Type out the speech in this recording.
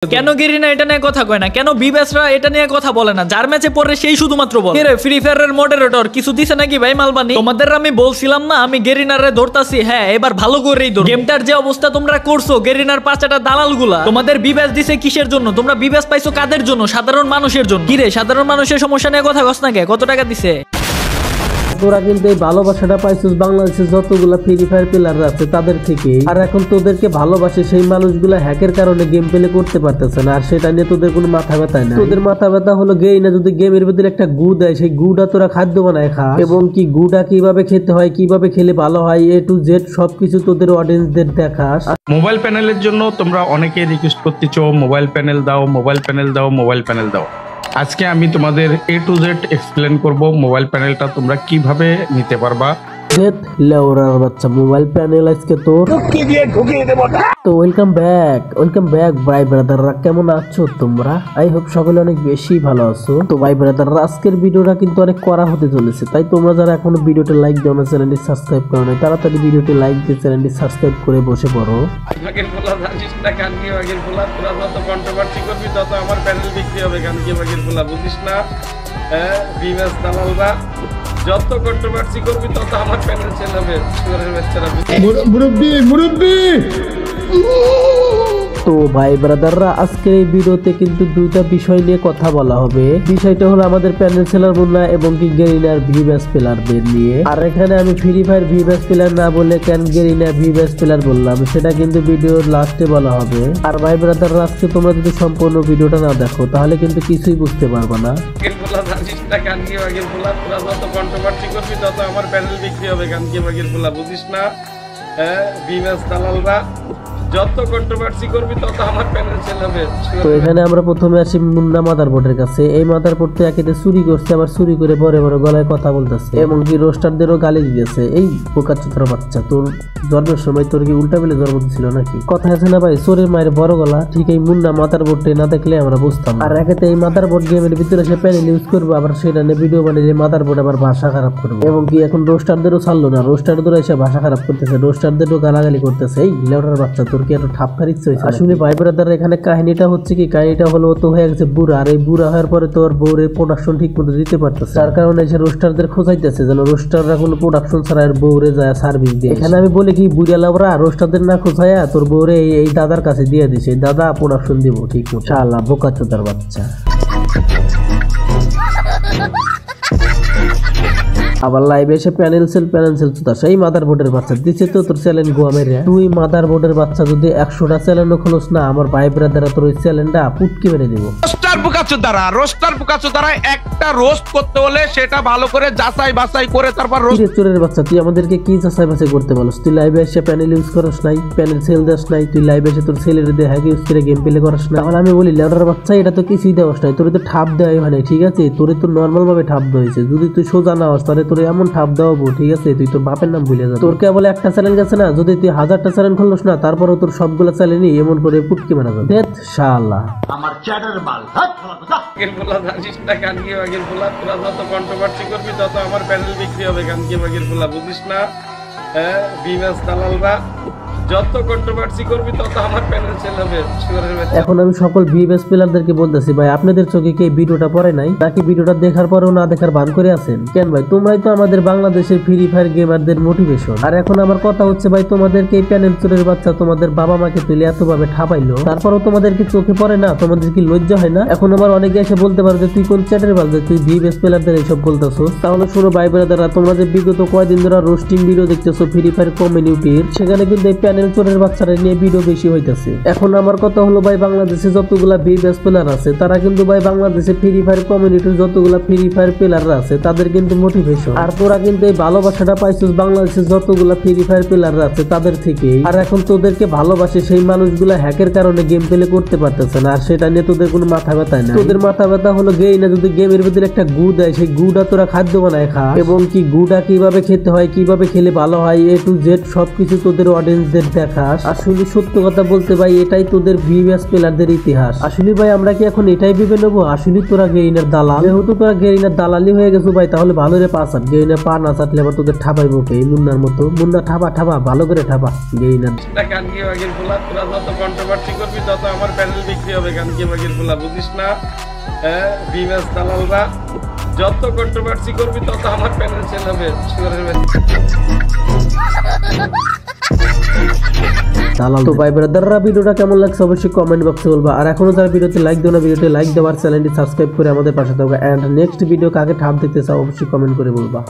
কেন গেরিনা এটা নিয়ে কথা কয় না? কেন বিবেসরা এটা নিয়ে কথা বলে না? যার ম্যাচে পড়ে সেই শুধুমাত্র বলে। রে ফ্রি ফায়ারের মডারেটর কিছু দিছে নাকি ভাই মালবানি? তোমাদের আমি বলছিলাম না আমি গেরিনারে ধরতাছি। হ্যাঁ, এবার ভালো করেই ধর। গেমটার যে অবস্থা তোমরা করছো, গেরিনার পাঁচটা দালালগুলা তোমাদের বিবেস দিছে কিসের জন্য? তোমরা বিবেস পাইছো কাদের জন্য? সাধারণ মানুষের জন্য। কি রে, সাধারণ মানুষের সমস্যা নিয়ে কথা কস না কে? কত টাকা দিছে? তোরা কিন্তু এই ভালোবাসাটা পাইছিস বাংলাদেশের যতগুলা ফ্রি ফায়ার প্লেয়ার আছে তাদের থেকে। আর এখন তোদেরকে ভালোবাসে সেই মানুষগুলা হ্যাকের কারণে গেম প্লে করতে পারতেছে না, আর সেটা নিয়ে তোদের কোনো মাথা ব্যথা না। তোদের মাথা ব্যথা হলো গেই না, যদি গেমের ভিতরে একটা গু দেয় সেই গুটা তোরা খাদ্য বানায় খা, এবং কি গুটা কিভাবে খেতে হয়, কিভাবে খেলে ভালো হয়, A to Z সবকিছু তোদের অডিয়েন্সদের দেখাস। মোবাইল প্যানেলের জন্য তোমরা অনেকে রিকোয়েস্ট করতেছো মোবাইল প্যানেল দাও, মোবাইল প্যানেল দাও, মোবাইল প্যানেল দাও। আজকে আমি তোমাদের A to Z এক্সপ্লেন করব মোবাইল প্যানেলটা তোমরা কিভাবে নিতে পারবা। লেওরার বাচ্চা মোবাইল প্যানেল আজকে তোর তো ওয়েলকাম ব্যাক ভাই ব্রাদাররা, কেমন আছো তোমরা? আই হোপ সকলে অনেক বেশি ভালো আছো। তো ভাই ব্রাদাররা, আজকের ভিডিওটা কিন্তু অনেক কড়া হতে চলেছে, তাই তোমরা যারা এখনো ভিডিওতে লাইক দাও না, চ্যানেলটি সাবস্ক্রাইব করো না, তাড়াতাড়ি ভিডিওটি লাইক দিয়ে চ্যানেলটি সাবস্ক্রাইব করে বসে পড়ো। আগের বলা জানিস না কানকি আগের বলা, তোরা যত কন্ট্রোভার্সি করবি তত আমার প্যানেল বিক্রি হবে। কানকি আগের বলা বুঝিস না? হ্যাঁ, বিমেস দালালরা যত কন্ট্রোভার্সি করবি তত আমার প্যানেল সেল হবে। চোরের বাচ্চারা মুরব্বি তো ভাই ব্রাদাররা, আজকের এই ভিডিওতে কিন্তু দুইটা বিষয় নিয়ে কথা বলা হবে। বিষয়টা হলো আমাদের প্যানেল সেলার মুন্না এবং কি গেরিনার ভিব্যাস প্লেয়ারদের নিয়ে। আর এখানে আমি ফ্রি ফায়ার ভিব্যাস প্লেয়ার না বলে কেন গেরিনা ভিব্যাস প্লেয়ার বললাম সেটা কিন্তু ভিডিওর লাস্টে বলা হবে। আর ভাই ব্রাদাররা, আজকে তোমরা যদি সম্পূর্ণ ভিডিওটা না দেখো তাহলে কিন্তু কিছুই বুঝতে পারবে না। আগের বলা জানিস না কানকি আগের বলা, তোরা যত কন্ট্রোভার্সি করবি তত আমার প্যানেল বিক্রি হবে। কানকি আগের বলা বুঝিস না? হ্যাঁ, বিমেস দালালরা যত কন্ট্রোভার্সি করবি তত আমার প্যানেল সেল হবে। তো এখানে আমরা প্রথমে আসি মুন্না মাদারবোর্ডের কাছে। এই মাদারবোর্ডটা একেতে চুরি করছে, আবার চুরি করে বড় বড় গলায় কথা বলতেছে এবং কি রোস্টারদেরও গালি দিয়েছে। এই বোকাচোদার বাচ্চা, তোর জন্মের সময় তোর কি উল্টা বেলে জন্ম দিছিল নাকি? কথা আছে না ভাই, চোরের মায়ের বড় গলা। ঠিক এই মুন্না মাদারবোর্ডে না দেখলে আমরা বুঝতাম। আর একেতে এই মাদারবোর্ড গেমের ভিতরে সে প্যানেল ইউজ করবো, আবার সেটা নিয়ে ভিডিও বানিয়ে মাদারবোর্ড আবার ভাষা খারাপ করবো, এবং কি এখন রোস্টারদেরও ছাড়লো না, রোস্টারদেরও এসে ভাষা খারাপ করতেছে, রোস্টারদেরও গালাগালি করতেছে। এই লেউটার বাচ্চা, তোর কি এত ঠাপকার ইচ্ছে হয়েছে? আসলে ভাই ব্রাদার, এখানে কাহিনীটা হচ্ছে কি, কাহিনীটা হলো তো হয়ে গেছে বুড়া, আর এই বুড়া হওয়ার পরে তোর বউরে প্রোডাকশন ঠিক মতো দিতে পারতেছে, তার কারণে এসে রোস্টারদের খোঁজাইতেছে যেন রোস্টাররা কোনো প্রোডাকশন ছাড়া এর বউরে যায় সার্ভিস দিয়ে। এখানে আমি বলি কি, বুড়া লাউরা রোস্টারদের না খোঁজাইয়া তোর বউরে এই দাদার কাছে দিয়ে দিছে, দাদা প্রোডাকশন দিব ঠিক মতো। শালা বোকাচোদার বাচ্চা। আবার লাইভে এসে প্যানেল সেল চুতা সেই মাদারবোর্ডের বাচ্চা দিচ্ছে তো তোর চ্যালেঞ্জ গোয়া মেরে। তুই মাদারবোর্ডের বাচ্চা যদি 100টা চ্যালেঞ্জ খোলস না, আমার ভাই ব্রাদাররা তোর ওই চ্যালেঞ্জটা পুটকি মেরে দিব। রোস্টার বুকাচো দ্বারা একটা রোস্ট করতে হলে সেটা ভালো করে যাচাই বাছাই করে তারপর রোস্ট। চোরের বাচ্চা, তুই আমাদেরকে কি যাচাই বাছাই করতে বলস? তুই লাইভে এসে প্যানেল ইউজ করস নাই, প্যানেল সেল দাস নাই, তুই লাইভে এসে তোর সেলের দিয়ে হ্যাক ইউজ করে গেম প্লে করস না। তাহলে আমি বলি লেউটার বাচ্চা, এটা তো কিছুই দেওয়াস নাই, তোর তো ঠাপ দেওয়া হয় নাই, ঠিক আছে? তোর তো নর্মাল ভাবে ঠাপ দেওয়া হয়েছে। যদি তুই সোজা না হস তাহলে তোর এমন ঠাপ দেওয়াবো, ঠিক আছে? তুই তোর বাপের নাম ভুলে যাবি। তোর কেবল একটা চ্যালেঞ্জ আছে না, যদি তুই 1000টা চ্যালেঞ্জ খুলস না, তারপরও তোর সবগুলা চ্যালেঞ্জই এমন করে পুটকি মারা যাবে। দেখ শালা আমার চ্যাটার বাল। আগের বলা জানিস না কানকি আগের বলা, তোরা যত কন্ট্রোভার্সি করবি তত আমার প্যানেল বিক্রি হবে। কানকি আগের বলা বুঝিস না? হ্যাঁ, বিমেস দালালরা যত কন্ট্রোভার্সি করবি তত আমার প্যানেল সেল হবে। চোরের বাচ্চা। এখন আমি সকল ভিএস প্লেয়ারদেরকে বলতেছি, ভাই আপনাদের চোখে কি এই ভিডিওটা পড়ে নাই, নাকি ভিডিওটা দেখার পরেও না দেখার ভান করে আছেন কেন? ভাই তোমরাই তো আমাদের বাংলাদেশের ফ্রি ফায়ার গেমারদের মোটিভেশন। আর এখন আমার কথা হচ্ছে ভাই, তোমাদেরকে এই প্যানেল চোরের বাচ্চা তোমাদের বাবা মাকে তুলে এতভাবে ঠাপাইলো, তারপরও তোমাদের কি চোখে পড়ে না? তোমাদের কি লজ্জা হয় না? এখন আমার অনেকে এসে বলতে পারো যে তুই কোন চ্যাটের বাল, তুই ভিএস প্লেয়ারদের এইসব বলতেছো। তাহলে শুনো ভাই ব্রাদাররা, তোমরা যে বিগত কয়দিন ধরে রোস্টিং ভিডিও দেখতেছো ফ্রি ফায়ার কমিউনিটির, সেখানে কিন্তু এই প্যানেল চোরের বাচ্চারা নিয়ে ভিডিও বেশি হইতাছে। এখন আমার কথা হলো ভাই, বাংলাদেশে যতগুলা ভিএস প্লেয়ার আছে তারা কিন্তু ভাই বাংলাদেশে ফ্রি ফায়ার কমিউনিটির যতগুলা ফ্রি ফায়ার প্লেয়াররা আছে তাদের কিন্তু মোটিভেশন। আর তোরা কিন্তু এই ভালোবাসাটা পাইছিস বাংলাদেশে যতগুলা ফ্রি ফায়ার প্লেয়াররা আছে তাদের থেকে। আর এখন তোদেরকে ভালোবাসে সেই মানুষগুলা হ্যাকের কারণে গেম প্লে করতে পারতেছে না, আর সেটা নিয়ে তোদের কোনো মাথা ব্যথা না। তোদের মাথা ব্যথা হলো গেই না, যদি গেমের ভিতরে একটা গু দেয় সেই গুটা তোরা খাদ্য বানায় খা, এবং কি গুটা কিভাবে খেতে হয়, কিভাবে খেলে ভালো হয়, A to Z সবকিছু তোদের অডিয়েন্সদের দেখাস। আসলে সত্য কথা বলতে ভাই এটাই তোদের ভিউয়ার্স প্লেয়ারদের ইতিহাস। আসলে ভাই আমরা কি এখন এটাই ভেবে নেবো আসলে তোরা গেরিনার দালাল? যেহেতু তোরা গেরিনার দালালি হয়ে গেছো ভাই, তাহলে ভালো রে পাস আপ। গেরিনার পা না চাটলে আবার তোদের ঠাপাই মুখে এই মুন্নার মতো। মুন্না ঠাপা ঠাপা ভালো করে ঠাপা গেরিনার। কানকি বাগের ফুলা, তোরা যত কন্ট্রোভার্সি করবি তত আমার প্যানেল বিক্রি হবে কানকি বাগের ফুলা, বুঝিস না? হ্যাঁ, বিমেস দালালরা যত কন্ট্রোভার্সি করবি তত আমার প্যানেল সেল হবে। দালাল। তো ভাই ব্রাদাররা ভিডিওটা কেমন লাগছে অবশ্যই কমেন্ট বক্সে বলবা। আর এখনো যারা ভিডিওতে লাইক দাও না, ভিডিওতে লাইক দেওয়ার চ্যানেলটি সাবস্ক্রাইব করে আমাদের পাশে থাকবে। এন্ড নেক্সট ভিডিও কাকে ঠাপ দিতে চাও অবশ্যই কমেন্ট করে বলবা।